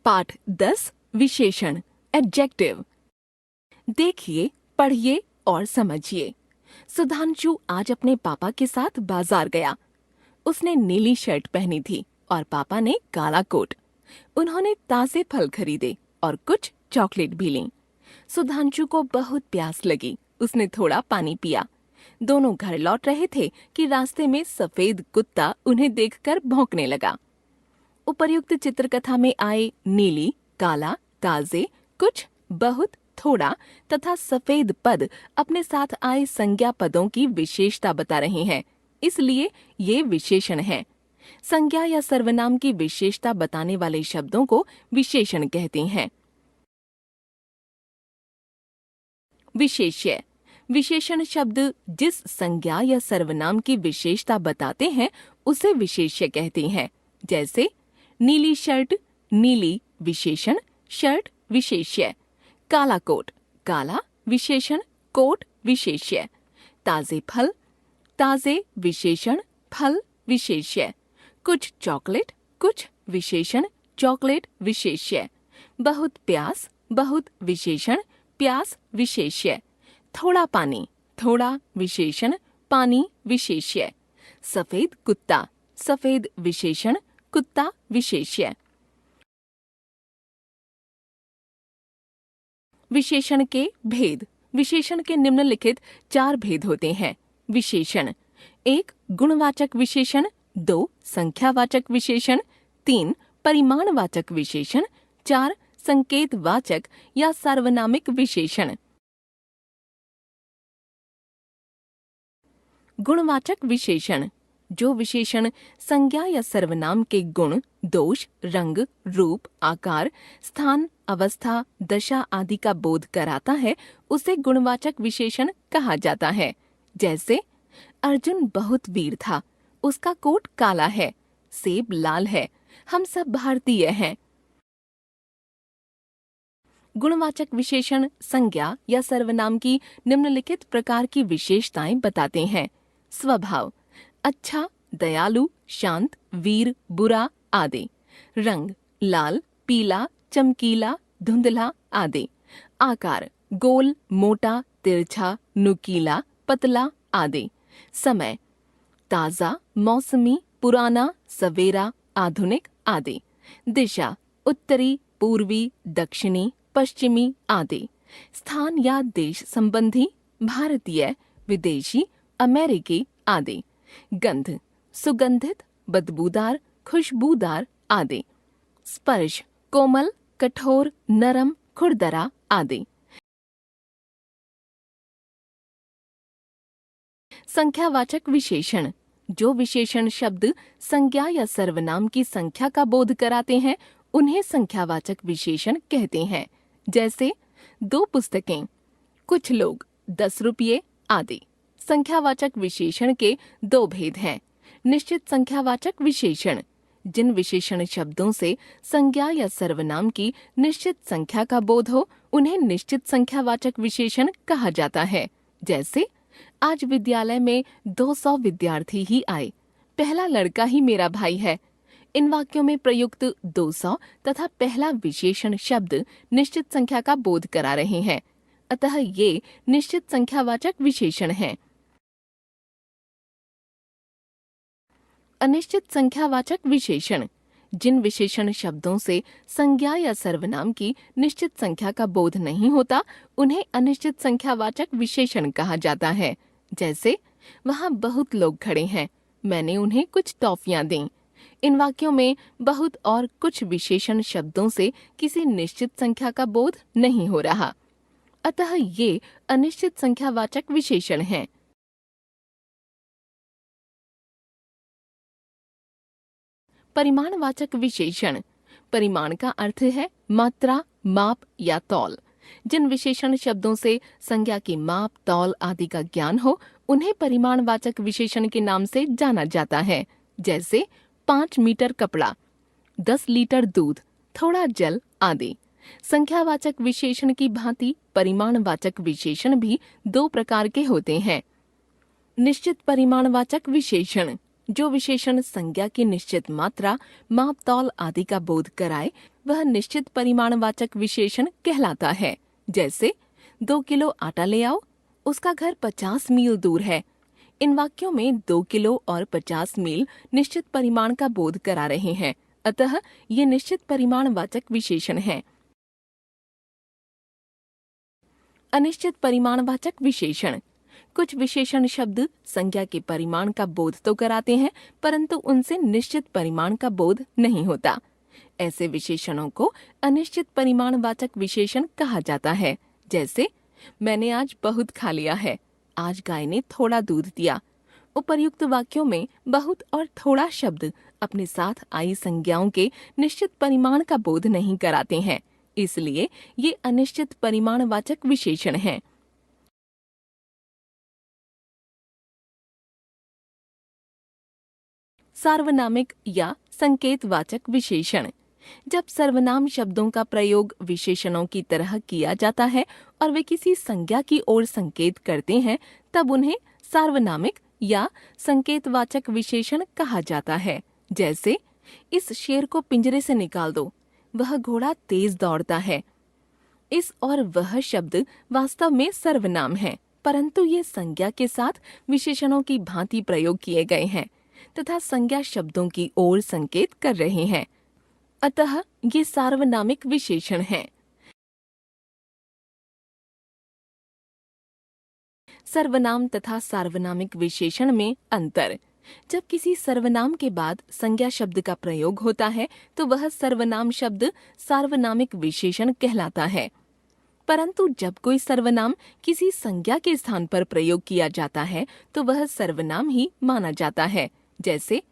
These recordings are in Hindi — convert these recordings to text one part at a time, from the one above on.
पाठ 10 विशेषण एडजेक्टिव। देखिए, पढ़िए और समझिए। सुधांशु आज अपने पापा के साथ बाजार गया। उसने नीली शर्ट पहनी थी और पापा ने काला कोट। उन्होंने ताजे फल खरीदे और कुछ चॉकलेट भी लीं। सुधांशु को बहुत प्यास लगी। उसने थोड़ा पानी पिया। दोनों घर लौट रहे थे कि रास्ते में सफेद कुत्ता उन्हें देखकर भौंकने लगा। उपर्युक्त चित्रकथा में आए नीली, काला, ताजे, कुछ, बहुत, थोड़ा तथा सफेद पद अपने साथ आए संज्ञा पदों की विशेषता बता रहे हैं, इसलिए ये विशेषण हैं। संज्ञा या सर्वनाम की विशेषता बताने वाले शब्दों को विशेषण कहते हैं। विशेष्य। विशेषण शब्द जिस संज्ञा या सर्वनाम की विशेषता बताते हैं उसे विशेष्य कहते हैं। जैसे नीली शर्ट, नीली विशेषण, शर्ट विशेष्य। काला कोट, काला विशेषण, कोट विशेष्य। ताजे फल, ताजे विशेषण, फल विशेष्य। कुछ चॉकलेट, कुछ विशेषण, चॉकलेट विशेष्य। बहुत प्यास, बहुत विशेषण, प्यास विशेष्य। थोड़ा पानी, थोड़ा विशेषण, पानी विशेष्य। सफेद कुत्ता, सफेद विशेषण, कुत्ता विशेष्य। विशेषण के भेद। विशेषण के निम्नलिखित 4 भेद होते हैं। विशेषण 1 गुणवाचक विशेषण, 2 संख्यावाचक विशेषण, 3 परिमाणवाचक विशेषण, 4 संकेतवाचक या सार्वनामिक विशेषण। गुणवाचक विशेषण जो विशेषण संज्ञा या सर्वनाम के गुण, दोष, रंग, रूप, आकार, स्थान, अवस्था, दशा आदि का बोध कराता है उसे गुणवाचक विशेषण कहा जाता है। जैसे अर्जुन बहुत वीर था, उसका कोट काला है, सेब लाल है, हम सब भारतीय हैं। गुणवाचक विशेषण संज्ञा या सर्वनाम की निम्नलिखित प्रकार की विशेषताएं बताते हैं। स्वभाव अच्छा, दयालु, शांत, वीर, बुरा आदि। रंग लाल, पीला, चमकीला, धुंधला आदि। आकार गोल, मोटा, तिरछा, नुकीला, पतला आदि। समय ताजा, मौसमी, पुराना, सवेरा, आधुनिक आदि। दिशा उत्तरी, पूर्वी, दक्षिणी, पश्चिमी आदि। स्थान या देश संबंधी, भारतीय, विदेशी, अमेरिकी आदि। गंध सुगंधित, बदबूदार, खुशबूदार आदि। स्पर्श कोमल, कठोर, नरम, खुरदरा आदि। संख्यावाचक विशेषण जो विशेषण शब्द संज्ञा या सर्वनाम की संख्या का बोध कराते हैं उन्हें संख्यावाचक विशेषण कहते हैं। जैसे 2 पुस्तकें, कुछ लोग, 10 रुपये आदि। संख्यावाचक विशेषण के 2 भेद हैं। निश्चित संख्यावाचक विशेषण जिन विशेषण शब्दों से संज्ञा या सर्वनाम की निश्चित संख्या का बोध हो उन्हें निश्चित संख्यावाचक विशेषण कहा जाता है। जैसे आज विद्यालय में 200 विद्यार्थी ही आए, पहला लड़का ही मेरा भाई है। इन वाक्यों में प्रयुक्त 200 तथा पहला विशेषण शब्द निश्चित संख्या का बोध करा रहे हैं, अतः ये निश्चित संख्यावाचक विशेषण हैं। अनिश्चित संख्यावाचक विशेषण जिन विशेषण शब्दों से संज्ञा या सर्वनाम की निश्चित संख्या का बोध नहीं होता उन्हें अनिश्चित संख्यावाचक विशेषण कहा जाता है। जैसे वहाँ बहुत लोग खड़े हैं, मैंने उन्हें कुछ टॉफियां दीं। इन वाक्यों में बहुत और कुछ विशेषण शब्दों से किसी निश्चित संख्या का बोध नहीं हो रहा, अतः ये अनिश्चित संख्यावाचक विशेषण हैं। परिमाणवाचक विशेषण परिमाण का अर्थ है मात्रा, माप या तौल। जिन विशेषण शब्दों से संज्ञा की माप, तौल आदि का ज्ञान हो उन्हें परिमाणवाचक विशेषण के नाम से जाना जाता है। जैसे 5 मीटर कपड़ा, 10 लीटर दूध, थोड़ा जल आदि। संख्यावाचक विशेषण की भांति परिमाणवाचक विशेषण भी 2 प्रकार के होते हैं। निश्चित परिमाणवाचक विशेषण जो विशेषण संज्ञा की निश्चित मात्रा, माप, तौल आदि का बोध कराए वह निश्चित परिमाणवाचक विशेषण कहलाता है। जैसे 2 किलो आटा ले आओ, उसका घर 50 मील दूर है। इन वाक्यों में 2 किलो और 50 मील निश्चित परिमाण का बोध करा रहे हैं, अतः ये निश्चित परिमाणवाचक विशेषण हैं। अनिश्चित परिमाणवाचक विशेषण। कुछ विशेषण शब्द संज्ञा के परिमाण का बोध तो कराते हैं, परंतु उनसे निश्चित परिमाण का बोध नहीं होता। ऐसे विशेषणों को अनिश्चित परिमाणवाचक विशेषण कहा जाता है। जैसे मैंने आज बहुत खा लिया है, आज गाय ने थोड़ा दूध दिया। उपर्युक्त वाक्यों में बहुत और थोड़ा शब्द अपने साथ आई संज्ञाओं के निश्चित परिमाण का बोध नहीं कराते हैं, इसलिए ये अनिश्चित परिमाणवाचक विशेषण हैं। सार्वनामिक या संकेतवाचक विशेषण। जब सर्वनाम शब्दों का प्रयोग विशेषणों की तरह किया जाता है और वे किसी संज्ञा की ओर संकेत करते हैं, तब उन्हें सार्वनामिक या संकेतवाचक विशेषण कहा जाता है। जैसे इस शेर को पिंजरे से निकाल दो, वह घोड़ा तेज दौड़ता है। इस और वह शब्द वास्तव में सर्वनाम है, परंतु ये संज्ञा के साथ विशेषणों की भांति प्रयोग किए गए हैं तथा संज्ञा शब्दों की ओर संकेत कर रहे हैं, अतः ये सार्वनामिक विशेषण हैं। सर्वनाम तथा सार्वनामिक विशेषण में अंतर। जब किसी सर्वनाम के बाद संज्ञा शब्द का प्रयोग होता है तो वह सर्वनाम शब्द सार्वनामिक विशेषण कहलाता है, परंतु जब कोई सर्वनाम किसी संज्ञा के स्थान पर प्रयोग किया जाता है तो वह सर्वनाम ही माना जाता है। जैसे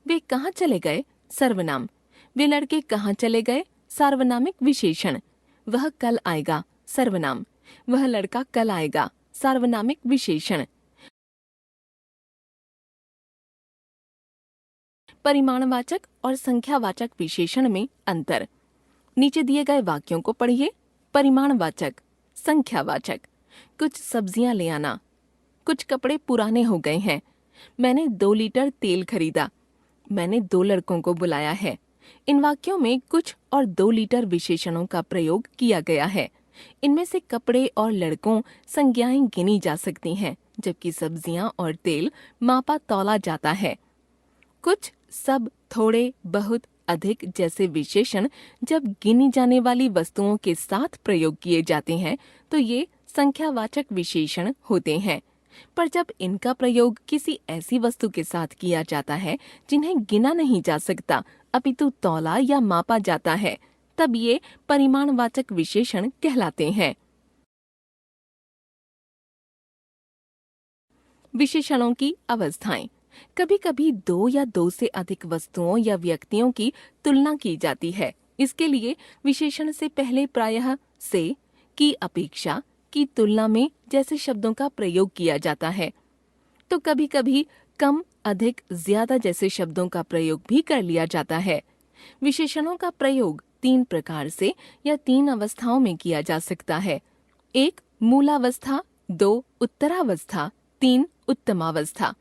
वे कहाँ चले गए, सर्वनाम। वे लड़के कहाँ चले गए, सार्वनामिक विशेषण। वह कल आएगा, सर्वनाम। वह लड़का कल आएगा, सार्वनामिक विशेषण। परिमाणवाचक और संख्यावाचक विशेषण में अंतर। नीचे दिए गए वाक्यों को पढ़िए। परिमाणवाचक, संख्यावाचक। कुछ सब्जियां ले आना, कुछ कपड़े पुराने हो गए हैं, मैंने 2 लीटर तेल खरीदा, मैंने 2 लड़कों को बुलाया है। इन वाक्यों में कुछ और 2 लीटर विशेषणों का प्रयोग किया गया है। इनमें से कपड़े और लड़कों संज्ञाएं गिनी जा सकती हैं, जबकि सब्जियां और तेल मापा तौला जाता है। कुछ, सब, थोड़े, बहुत, अधिक जैसे विशेषण जब गिनी जाने वाली वस्तुओं के साथ प्रयोग किए जाते हैं तो ये संख्यावाचक विशेषण होते हैं, पर जब इनका प्रयोग किसी ऐसी वस्तु के साथ किया जाता है जिन्हें गिना नहीं जा सकता अपितु तौला या मापा जाता है, तब ये परिमाणवाचक विशेषण कहलाते हैं। विशेषणों की अवस्थाएं। कभी कभी 2 या 2 से अधिक वस्तुओं या व्यक्तियों की तुलना की जाती है। इसके लिए विशेषण से पहले प्रायः से, की अपेक्षा, की तुलना में जैसे शब्दों का प्रयोग किया जाता है, तो कभी कभी कम, अधिक, ज्यादा जैसे शब्दों का प्रयोग भी कर लिया जाता है। विशेषणों का प्रयोग 3 प्रकार से या 3 अवस्थाओं में किया जा सकता है। 1 मूलावस्था, 2 उत्तरावस्था, 3 उत्तमावस्था।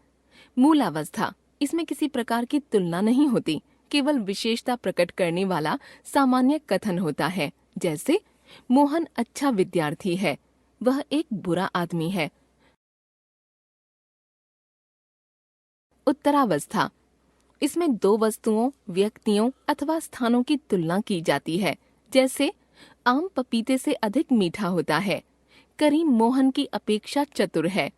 मूलावस्था, इसमें किसी प्रकार की तुलना नहीं होती, केवल विशेषता प्रकट करने वाला सामान्य कथन होता है। जैसे मोहन अच्छा विद्यार्थी है, वह एक बुरा आदमी है। उत्तरावस्था, इसमें 2 वस्तुओं, व्यक्तियों अथवा स्थानों की तुलना की जाती है। जैसे आम पपीते से अधिक मीठा होता है, करीम मोहन की अपेक्षा चतुर है।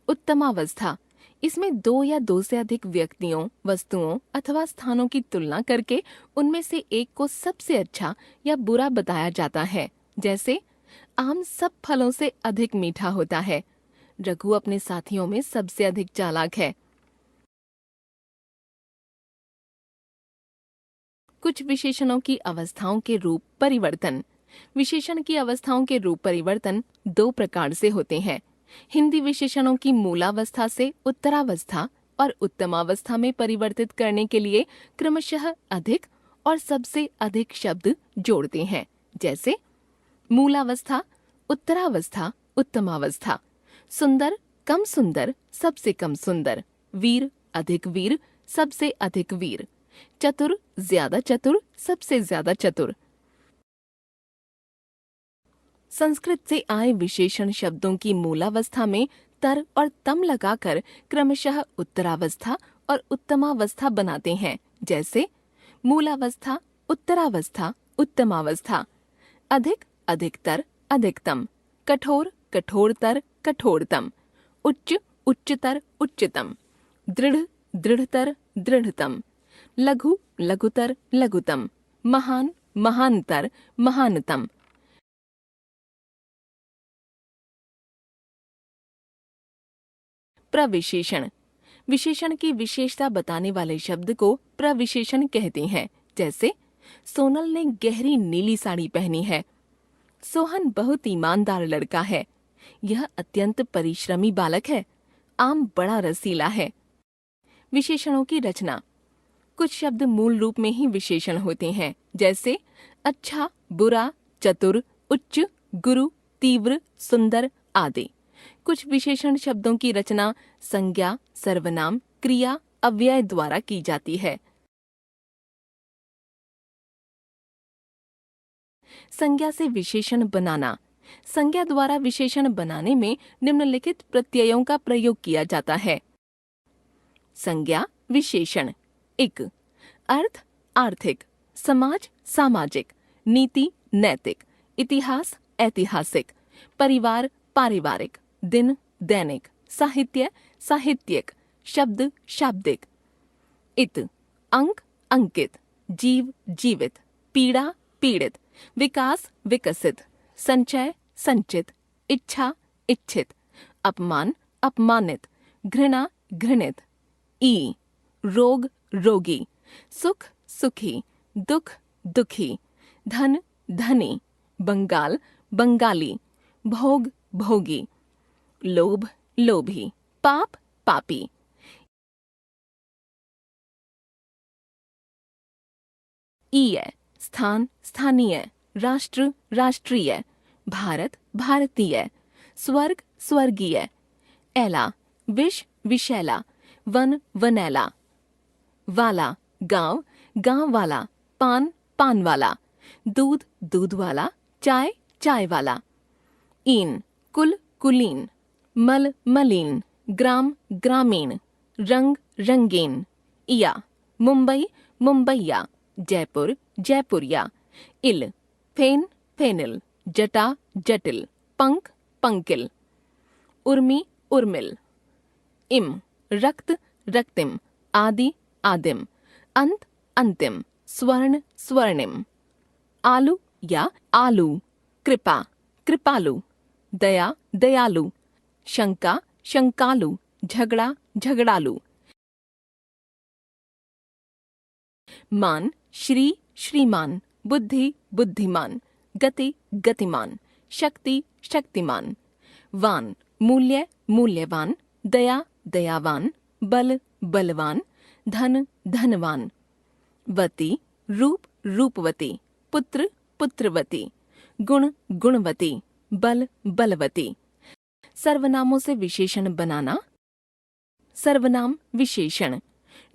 उत्तमावस्था, इसमें 2 या 2 से अधिक व्यक्तियों, वस्तुओं अथवा स्थानों की तुलना करके उनमें से एक को सबसे अच्छा या बुरा बताया जाता है। जैसे आम सब फलों से अधिक मीठा होता है, रघु अपने साथियों में सबसे अधिक चालाक है। कुछ विशेषणों की अवस्थाओं के रूप परिवर्तन। विशेषण की अवस्थाओं के रूप परिवर्तन 2 प्रकार से होते हैं। हिंदी विशेषणों की मूलावस्था से उत्तरावस्था और उत्तमावस्था में परिवर्तित करने के लिए क्रमशः अधिक और सबसे अधिक शब्द जोड़ते हैं। जैसे मूलावस्था, उत्तरावस्था, उत्तमावस्था। सुंदर, कम सुंदर, सबसे कम सुंदर। वीर, अधिक वीर, सबसे अधिक वीर। चतुर, ज्यादा चतुर, सबसे ज्यादा चतुर। संस्कृत से आए विशेषण शब्दों की मूलावस्था में तर और तम लगाकर क्रमशः उत्तरावस्था और उत्तमावस्था बनाते हैं। जैसे मूलावस्था, उत्तरावस्था, उत्तमावस्था। अधिक, अधिकतर, अधिकतम। कठोर, कठोरतर, कठोरतम। उच्च, उच्चतर, उच्चतम। दृढ़, दृढ़तर, दृढ़तम। लघु, लघुतर, लघुतम। महान, महानतर, महानतम। प्रविशेषण। विशेषण की विशेषता बताने वाले शब्द को प्रविशेषण कहते हैं। जैसे सोनल ने गहरी नीली साड़ी पहनी है। सोहन बहुत ईमानदार लड़का है। यह अत्यंत परिश्रमी बालक है। आम बड़ा रसीला है। विशेषणों की रचना। कुछ शब्द मूल रूप में ही विशेषण होते हैं। जैसे अच्छा, बुरा, चतुर, उच्च, गुरु, तीव्र, सुंदर आदि। कुछ विशेषण शब्दों की रचना संज्ञा, सर्वनाम, क्रिया, अव्यय द्वारा की जाती है। संज्ञा से विशेषण बनाना। संज्ञा द्वारा विशेषण बनाने में निम्नलिखित प्रत्ययों का प्रयोग किया जाता है। संज्ञा, विशेषण। 1. अर्थ, आर्थिक। समाज, सामाजिक। नीति, नैतिक। इतिहास, ऐतिहासिक। परिवार, पारिवारिक। दिन, दैनिक। साहित्य, साहित्यिक। शब्द, शाब्दिक। इत, अंक, अंकित। जीव, जीवित। पीड़ा, पीड़ित। विकास, विकसित। संचय, संचित। इच्छा, इच्छित। अपमान, अपमानित। घृणा, घृणित। ई, रोग, रोगी। सुख, सुखी। दुख, दुखी। धन, धनी। बंगाल, बंगाली। भोग, भोगी। लोभ, लोभी। पाप, पापी। ईय, स्थान, स्थानीय। राष्ट्र, राष्ट्रीय। भारत, भारतीय। स्वर्ग, स्वर्गीय। एला, विष, विषैला। वन, वनैला। वाला, गांव, गांव वाला। पान, पान वाला। दूध, दूध वाला। चाय, चाय वाला। ईन, कुल, कुलीन। मल, मलिन। ग्राम, ग्रामीण। रंग, रंगीन। इया, मुंबई, मुंबईया। जयपुर, जयपुरिया। इल, फेन, फेनिल। जटा, जटिल। पंख, पंकिल। उर्मी, उर्मिल। इम, रक्त, रक्तिम। आदि, आदिम। अंत, अंतिम। स्वर्ण, स्वर्णिम। आलू या आलू। कृपा, कृपालु। दया, दयालु। शंका, शंकालु। झगड़ा, झगड़ालू। मान, श्री, श्रीमान। बुद्धि, बुद्धिमान। गति, गतिमान। शक्ति, शक्तिमान। वान, मूल्य, मूल्यवान। दया, दयावान। बल, बलवान। धन, धनवान। वती, रूप, रूपवती। पुत्र, पुत्रवती। गुण, गुणवती। बल, बलवती। सर्वनामों से विशेषण बनाना। सर्वनाम, विशेषण।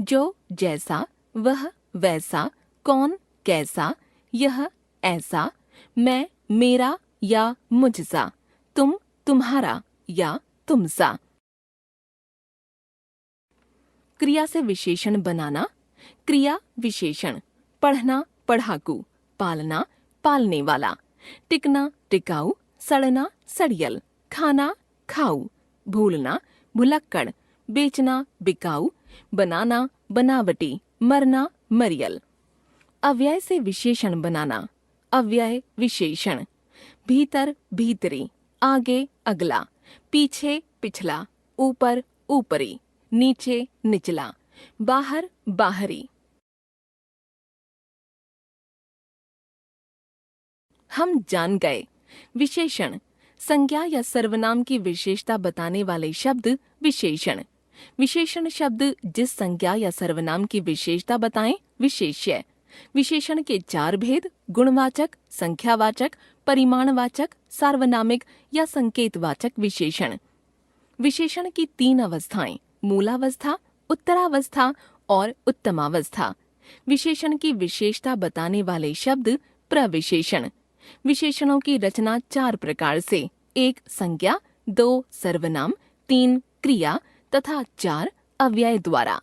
जो, जैसा। वह, वैसा। कौन, कैसा। यह, ऐसा। मैं, मेरा या मुझसा। तुम, तुम्हारा या तुमसा। क्रिया से विशेषण बनाना। क्रिया, विशेषण। पढ़ना, पढ़ाकू। पालना, पालने वाला। टिकना, टिकाऊ। सड़ना, सड़ियल। खाना, खाऊ। भूलना, भुलक्कड़। बेचना, बिकाऊ। बनाना, बनावटी। मरना, मरियल। अव्यय से विशेषण बनाना। अव्यय, विशेषण। भीतर, भीतरी। आगे, अगला। पीछे, पिछला। ऊपर, ऊपरी। नीचे, निचला। बाहर, बाहरी। हम जान गए। विशेषण, संज्ञा या सर्वनाम की विशेषता बताने वाले शब्द विशेषण। विशेषण शब्द जिस संज्ञा या सर्वनाम की विशेषता बताएं, विशेष्य। विशेषण के 4 भेद: गुणवाचक, संख्यावाचक, परिमाणवाचक, सार्वनामिक या संकेतवाचक विशेषण। विशेषण की 3 अवस्थाएं: मूलावस्था, उत्तरावस्था और उत्तमावस्था। विशेषण की विशेषता बताने वाले शब्द प्रविशेषण। विशेषणों की रचना 4 प्रकार से: 1 संज्ञा, 2 सर्वनाम, 3 क्रिया तथा 4 अव्यय द्वारा।